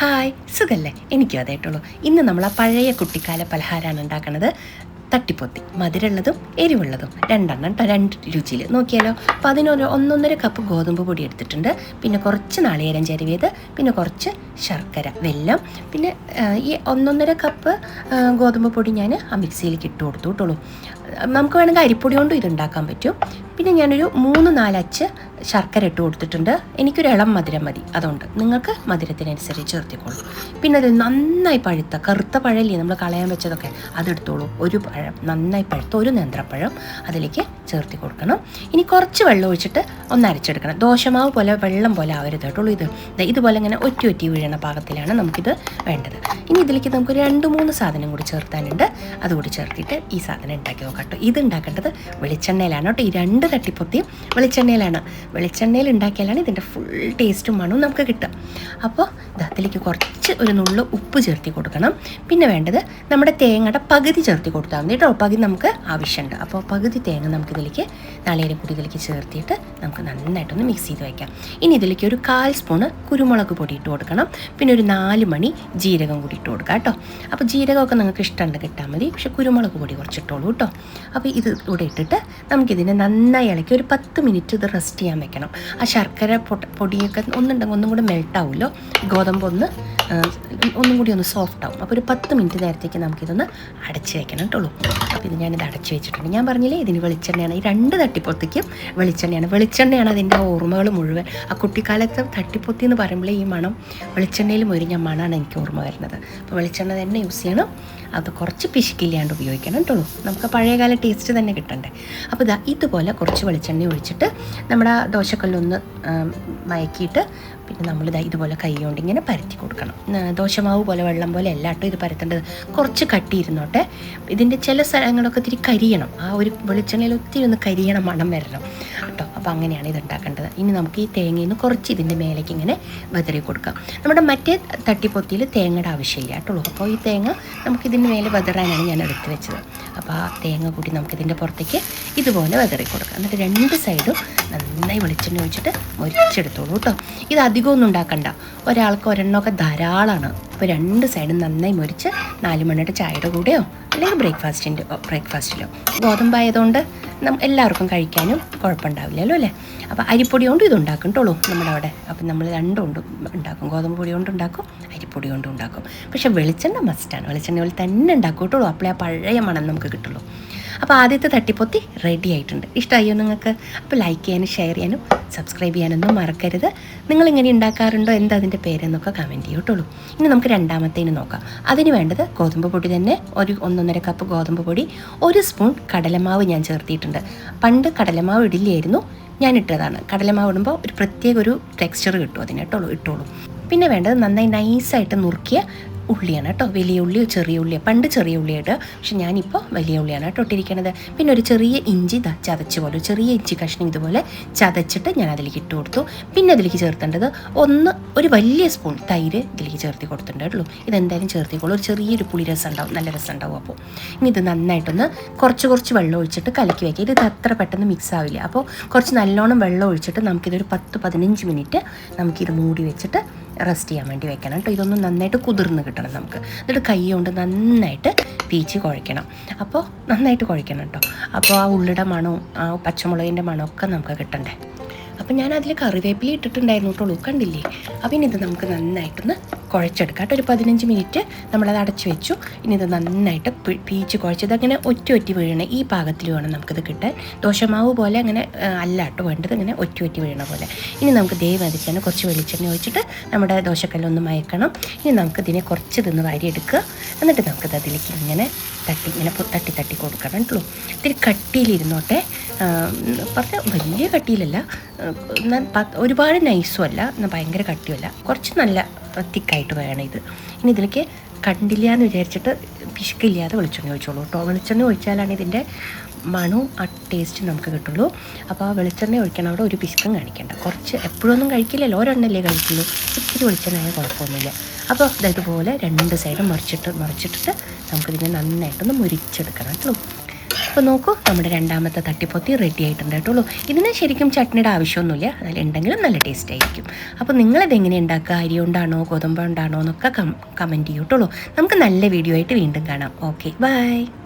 Hi, സുഖല്ലേ? എനിക്കും അതേട്ടുള്ളൂ. ഇന്ന് നമ്മൾ ആ പഴയ കുട്ടിക്കാല പലഹാരമാണ് ഉണ്ടാക്കുന്നത്. തട്ടിപ്പൊത്തി, മധുരമുള്ളതും എരിവുള്ളതും രണ്ടെണ്ണം കേട്ടോ, രണ്ട് രുചിയിൽ നോക്കിയാലോ. അപ്പോൾ അതിനൊരു 1.5 കപ്പ് ഗോതമ്പ് പൊടി എടുത്തിട്ടുണ്ട്, പിന്നെ കുറച്ച് നാളികേരം ചിരവിയത്, പിന്നെ കുറച്ച് ശർക്കര, വെല്ലം, പിന്നെ ഈ 1.5 കപ്പ് ഗോതമ്പ് പൊടി ഞാൻ ആ മിക്സിയിലേക്ക് ഇട്ട് കൊടുത്തുള്ളൂ. നമുക്ക് വേണമെങ്കിൽ അരിപ്പൊടി കൊണ്ടും ഇതുണ്ടാക്കാൻ പറ്റും. പിന്നെ ഞാനൊരു 3-4 അച്ച് ശർക്കര ഇട്ട് കൊടുത്തിട്ടുണ്ട്. എനിക്കൊരു ഇളം മധുരം മതി, അതുകൊണ്ട് നിങ്ങൾക്ക് മധുരത്തിനനുസരിച്ച് ചേർത്തിക്കോളൂ. പിന്നെ അത് നന്നായി പഴുത്ത കറുത്ത പഴമില്ലേ നമ്മൾ കളയാൻ വെച്ചതൊക്കെ, അതെടുത്തോളൂ. ഒരു പഴം നന്നായി പഴുത്ത ഒരു നേന്ത്രപ്പഴം അതിലേക്ക് ചേർത്തി കൊടുക്കണം. ഇനി കുറച്ച് വെള്ളം ഒഴിച്ചിട്ട് ഒന്ന് അരച്ചെടുക്കണം. ദോശമാവ് പോലെ വെള്ളം പോലെ ആവരുത് കേട്ടുള്ളൂ. ഇതുപോലെ ഇങ്ങനെ ഒറ്റി വീഴണ പാകത്തിലാണ് നമുക്കിത് വേണ്ടത്. ഇനി ഇതിലേക്ക് നമുക്ക് 2-3 സാധനം കൂടി ചേർത്താനുണ്ട്. അതുകൂടി ചേർത്തിട്ട് ഈ സാധനം ഉണ്ടാക്കി നോക്കാം കേട്ടോ. ഇത് ഉണ്ടാക്കേണ്ടത് വെളിച്ചെണ്ണയിലാണ് കേട്ടോ. ഈ 2 തട്ടിപ്പൊത്തിയും വെളിച്ചെണ്ണയിലാണ്. വെളിച്ചെണ്ണയിൽ ഉണ്ടാക്കിയാലാണ് ഇതിൻ്റെ ഫുൾ ടേസ്റ്റും മണവും നമുക്ക് കിട്ടുക. അപ്പോൾ അതിലേക്ക് കുറച്ച് ഒരു നുള്ളു ഉപ്പ് ചേർത്തി കൊടുക്കണം. പിന്നെ വേണ്ടത് നമ്മുടെ തേങ്ങയുടെ പകുതി ചേർത്തി കൊടുത്താൽ മതി കേട്ടോ. പകുതി നമുക്ക് ആവശ്യമുണ്ട്. അപ്പോൾ പകുതി തേങ്ങ നമുക്കിതിലേക്ക് നാളികേരം കൂടി ഇതിലേക്ക് ചേർത്തിയിട്ട് നമുക്ക് നന്നായിട്ടൊന്ന് മിക്സ് ചെയ്ത് വയ്ക്കാം. ഇനി ഇതിലേക്ക് ഒരു 1/4 സ്പൂണ് കുരുമുളക് പൊടി ഇട്ട് കൊടുക്കണം. പിന്നെ ഒരു 4 മണി ജീരകം കൂടി ഇട്ട് കൊടുക്കാം കേട്ടോ. അപ്പോൾ ജീരകമൊക്കെ നിങ്ങൾക്ക് ഇഷ്ടമുണ്ട് കിട്ടാൻ മതി, പക്ഷെ കുരുമുളക് പൊടി കുറച്ചിട്ടോളൂ കേട്ടോ. അപ്പോൾ ഇത് ഇവിടെ ഇട്ടിട്ട് നമുക്കിതിനെ നന്നായി ഇളക്കി ഒരു 10 മിനിറ്റ് ഇത് റെസ്റ്റ് ചെയ്യാൻ വെക്കണം. ആ ശർക്കര പൊടിയൊക്കെ ഒന്നുണ്ടെങ്കിൽ ഒന്നും കൂടി മെൽട്ടാവുമല്ലോ, ഗോതമ്പ് ഒന്നും കൂടി ഒന്ന് സോഫ്റ്റ് ആവും. അപ്പോൾ ഒരു 10 മിനിറ്റ് നേരത്തേക്ക് നമുക്കിതൊന്ന് അടച്ച് വെക്കണം കേട്ടുള്ളൂ. അപ്പോൾ ഇത് ഞാനിത് അടച്ച് വെച്ചിട്ടുണ്ട്. ഞാൻ പറഞ്ഞില്ലേ ഇതിന് വെളിച്ചെണ്ണയാണ്. ഈ 2 തട്ടിപ്പൊത്തിക്കും വെളിച്ചെണ്ണയാണ് അതിൻ്റെ ഓർമ്മകൾ മുഴുവൻ. ആ കുട്ടിക്കാലത്ത് തട്ടിപ്പൊത്തി എന്ന് പറയുമ്പോൾ ഈ മണം വെളിച്ചെണ്ണയിൽ മൊരിഞ്ഞ മണമാണ് എനിക്ക് ഓർമ്മ വരുന്നത്. അപ്പോൾ വെളിച്ചെണ്ണ തന്നെ യൂസ് ചെയ്യണം. അത് കുറച്ച് പിശുക്കില്ലാണ്ട് ഉപയോഗിക്കണം കേട്ടുള്ളൂ. നമുക്ക് പഴയകാല ടേസ്റ്റ് തന്നെ കിട്ടണ്ടേ. അപ്പോൾ ഇതുപോലെ കുറച്ച് വെളിച്ചെണ്ണ ഒഴിച്ചിട്ട് നമ്മുടെ ദോശക്കല്ലൊന്ന് മയക്കിയിട്ട് പിന്നെ നമ്മളിതാ ഇതുപോലെ കൈ കൊണ്ട് ഇങ്ങനെ പരത്തി കൊടുക്കണം. ദോശമാവ് പോലെ വെള്ളം പോലെ അല്ല കേട്ടോ ഇത് പരത്തേണ്ടത്. കുറച്ച് കട്ടിയിരുന്നോട്ടെ. ഇതിൻ്റെ ചില സ്ഥലങ്ങളൊക്കെ ഇത്തിരി കരിയണം. ആ ഒരു വെളിച്ചെണ്ണയിൽ ഒത്തിരി ഒന്ന് കരിയണം, മണം വരണം കേട്ടോ. അപ്പോൾ അങ്ങനെയാണ് ഇത് ഉണ്ടാക്കേണ്ടത്. ഇനി നമുക്ക് ഈ തേങ്ങയിൽ നിന്ന് കുറച്ച് ഇതിൻ്റെ മേലേക്ക് ഇങ്ങനെ വെതറി കൊടുക്കാം. നമ്മുടെ മറ്റേ തട്ടിപ്പൊത്തിയിൽ തേങ്ങയുടെ ആവശ്യമില്ല കേട്ടുള്ളൂ. അപ്പോൾ ഈ തേങ്ങ നമുക്കിതിൻ്റെ മേലെ വെതറാനാണ് ഞാൻ എടുത്ത് വെച്ചത്. അപ്പോൾ ആ തേങ്ങ കൂടി നമുക്കിതിൻ്റെ പുറത്തേക്ക് ഇതുപോലെ വെതറി കൊടുക്കാം. എന്നിട്ട് 2 സൈഡും നന്നായി വെളിച്ചെണ്ണ ഒഴിച്ചിട്ട് മൊരിച്ചെടുത്തോളൂ കേട്ടോ. ഇത് അധികമൊന്നും ഉണ്ടാക്കണ്ട, ഒരാൾക്ക് ഒരെണ്ണമൊക്കെ ധാരാളമാണ്. അപ്പോൾ 2 സൈഡും നന്നായി മൊരിച്ച് 4 മണിയുടെ ചായയുടെ കൂടെയോ അല്ലെങ്കിൽ ബ്രേക്ക്ഫാസ്റ്റിലോ ഗോതമ്പായതുകൊണ്ട് എല്ലാവർക്കും കഴിക്കാനും കുഴപ്പമുണ്ടാവില്ലല്ലോ അല്ലേ. അപ്പോൾ അരിപ്പൊടി കൊണ്ട് ഇത് ഉണ്ടാക്കും കേട്ടോളൂ നമ്മുടെ അവിടെ. അപ്പം നമ്മൾ 2 കൊണ്ടും ഉണ്ടാക്കും, ഗോതമ്പ് പൊടി കൊണ്ട് ഉണ്ടാക്കും, അരിപ്പൊടി കൊണ്ടും ഉണ്ടാക്കും. പക്ഷേ വെളിച്ചെണ്ണ മസ്റ്റാണ്. വെളിച്ചെണ്ണയിൽ തന്നെ ഉണ്ടാക്കും കേട്ടോളൂ. അപ്പോഴേ ആ പഴയ മണം നമുക്ക് കിട്ടുള്ളൂ. അപ്പോൾ ആദ്യത്തെ തട്ടിപ്പൊത്തി റെഡി ആയിട്ടുണ്ട്. ഇഷ്ടമായോ നിങ്ങൾക്ക്? അപ്പോൾ ലൈക്ക് ചെയ്യാനും ഷെയർ ചെയ്യാനും സബ്സ്ക്രൈബ് ചെയ്യാനൊന്നും മറക്കരുത്. നിങ്ങളിങ്ങനെ ഉണ്ടാക്കാറുണ്ടോ, എന്താ അതിൻ്റെ പേരെന്നൊക്കെ കമൻറ്റ് ചെയ്യും കേട്ടുള്ളൂ. ഇനി നമുക്ക് രണ്ടാമത്തേന് നോക്കാം. അതിന് വേണ്ടത് ഗോതമ്പ് പൊടി തന്നെ. ഒരു 1.5 കപ്പ് ഗോതമ്പ് പൊടി, 1 സ്പൂൺ കടലമാവ് ഞാൻ ചേർത്തിയിട്ടുണ്ട്. പണ്ട് കടലമാവ് ഇടില്ലായിരുന്നു, ഞാൻ ഇട്ടതാണ്. കടലമാവ് ഇടുമ്പോൾ ഒരു പ്രത്യേക ഒരു ടെക്സ്ചർ കിട്ടും അതിന് ഇട്ടോളൂ. പിന്നെ വേണ്ടത് നന്നായി നൈസായിട്ട് നുറുക്കിയ ഉള്ളിയാണ് കേട്ടോ. വലിയ ഉള്ളിയോ ചെറിയ ഉള്ളിയോ, പണ്ട് ചെറിയ ഉള്ളി ഇടുക, പക്ഷെ ഞാനിപ്പോൾ വലിയ ഉള്ളിയാണ് കേട്ടോ ഇട്ടിരിക്കുന്നത്. പിന്നെ ഒരു ചെറിയ ഇഞ്ചി ചതച്ച് പോലെ, ചെറിയ ഇഞ്ചി കഷ്ണം ഇതുപോലെ ചതച്ചിട്ട് ഞാൻ അതിലേക്ക് ഇട്ട് കൊടുത്തു. പിന്നെ അതിലേക്ക് ചേർത്തേണ്ടത് ഒരു വലിയ സ്പൂൺ തൈര് ഇതിലേക്ക് ചേർത്തി കൊടുത്തിട്ടുണ്ട് കേട്ടോ. ഇതെന്തായാലും ചേർത്തിക്കോളൂ. ഒരു ചെറിയൊരു പുളിരസം ഉണ്ടാവും, നല്ല രസം ഉണ്ടാവും. അപ്പോൾ ഇനി ഇത് നന്നായിട്ടൊന്ന് കുറച്ച് വെള്ളം ഒഴിച്ചിട്ട് കലക്കി വയ്ക്കുക. ഇത് അത്ര പെട്ടെന്ന് മിക്സ് ആവില്ല. അപ്പോൾ കുറച്ച് നല്ലോണം വെള്ളം ഒഴിച്ചിട്ട് നമുക്കിതൊരു 10-15 മിനിറ്റ് നമുക്കിത് മൂടി വെച്ചിട്ട് റെസ്റ്റ് ചെയ്യാൻ വേണ്ടി വെക്കണം കേട്ടോ. ഇതൊന്നും നന്നായിട്ട് കുതിർന്ന് കിട്ടണം നമുക്ക്. എന്നിട്ട് കൈ കൊണ്ട് നന്നായിട്ട് പീച്ച് കുഴയ്ക്കണം. അപ്പോൾ നന്നായിട്ട് കുഴയ്ക്കണം കേട്ടോ. അപ്പോൾ ആ ഉള്ളിയുടെ മണവും ആ പച്ചമുളകിൻ്റെ മണമൊക്കെ നമുക്ക് കിട്ടണ്ടേ. അപ്പം ഞാൻ അതിൽ കറിവേപ്പില ഇട്ടിട്ടുണ്ടായിരുന്നു കേട്ടോ, കണ്ടില്ലേ. അപ്പം ഇനി ഇത് നമുക്ക് നന്നായിട്ടൊന്ന് കുഴച്ചെടുക്കാം കേട്ടോ. ഒരു 15 മിനിറ്റ് നമ്മളത് അടച്ചു വെച്ചു. ഇനി ഇത് നന്നായിട്ട് പീച്ച് കുഴച്ചത് അങ്ങനെ ഒറ്റി വീഴണേ ഈ പാകത്തിൽ വേണം നമുക്കിത് കിട്ടാൻ. ദോശമാവ് പോലെ അങ്ങനെ അല്ല കേട്ടോ വേണ്ടത്, ഇങ്ങനെ ഒറ്റി വീഴണ പോലെ. ഇനി നമുക്ക് മതിച്ചാണ് കുറച്ച് വെളിച്ചെണ്ണ ഒഴിച്ചിട്ട് നമ്മുടെ ദോശക്കല്ലൊന്ന് മയക്കണം. ഇനി നമുക്കിതിനെ കുറച്ച് ഇതൊന്ന് വാരിയെടുക്കുക. എന്നിട്ട് നമുക്കിത് അതിലേക്ക് ഇങ്ങനെ തട്ടി കൊടുക്കണം കേട്ടോ. ഇത്തിരി കട്ടിയിലിരുന്നോട്ടെ. പറഞ്ഞാൽ വലിയ കട്ടിയിലല്ല, ഒരുപാട് നൈസും അല്ല, എന്നാൽ ഭയങ്കര കട്ടിയുമല്ല, കുറച്ച് നല്ല തിക്കായിട്ട് വേണം ഇത്. ഇനി ഇതിലേക്ക് കണ്ടില്ല എന്ന് വിചാരിച്ചിട്ട് പിശുക്കില്ലാതെ വെളിച്ചെണ്ണ ഒഴിച്ചോളൂ കേട്ടോ. വെളിച്ചെണ്ണ ഒഴിച്ചാലാണ് ഇതിൻ്റെ മണവും ആ ടേസ്റ്റ് നമുക്ക് കിട്ടുള്ളൂ. അപ്പോൾ ആ വെളിച്ചെണ്ണ ഒഴിക്കണം, അവിടെ ഒരു പിശുക്കം കാണിക്കേണ്ട. കുറച്ച് എപ്പോഴൊന്നും കഴിക്കില്ലല്ലോ, ഒരെണ്ണല്ലേ കഴിക്കുള്ളൂ. ഇത്തിരി വെളിച്ചെണ്ണ ആയാൽ കുഴപ്പമൊന്നുമില്ല. അപ്പോൾ ഇതുപോലെ 2 സൈഡും മറിച്ചിട്ടിട്ട് നമുക്കിതിനെ നന്നായിട്ടൊന്ന് മുരിച്ചെടുക്കണം കേട്ടോ. അപ്പോൾ നോക്കൂ, നമ്മുടെ രണ്ടാമത്തെ തട്ടിപ്പൊത്തി റെഡി ആയിട്ടുണ്ട് കേട്ടോളൂ. ഇതിന് ശരിക്കും ചട്നിയുടെ ആവശ്യമൊന്നുമില്ല, അതിലുണ്ടെങ്കിലും നല്ല ടേസ്റ്റ് ആയിരിക്കും. അപ്പോൾ നിങ്ങളിതെങ്ങനെ ഉണ്ടാക്കുക, അരി കൊണ്ടാണോ ഗോതമ്പ് കൊണ്ടാണോ എന്നൊക്കെ കമൻറ്റ് ചെയ്യൂ കേട്ടോളൂ. നമുക്ക് നല്ല വീഡിയോ ആയിട്ട് വീണ്ടും കാണാം. Okay, by.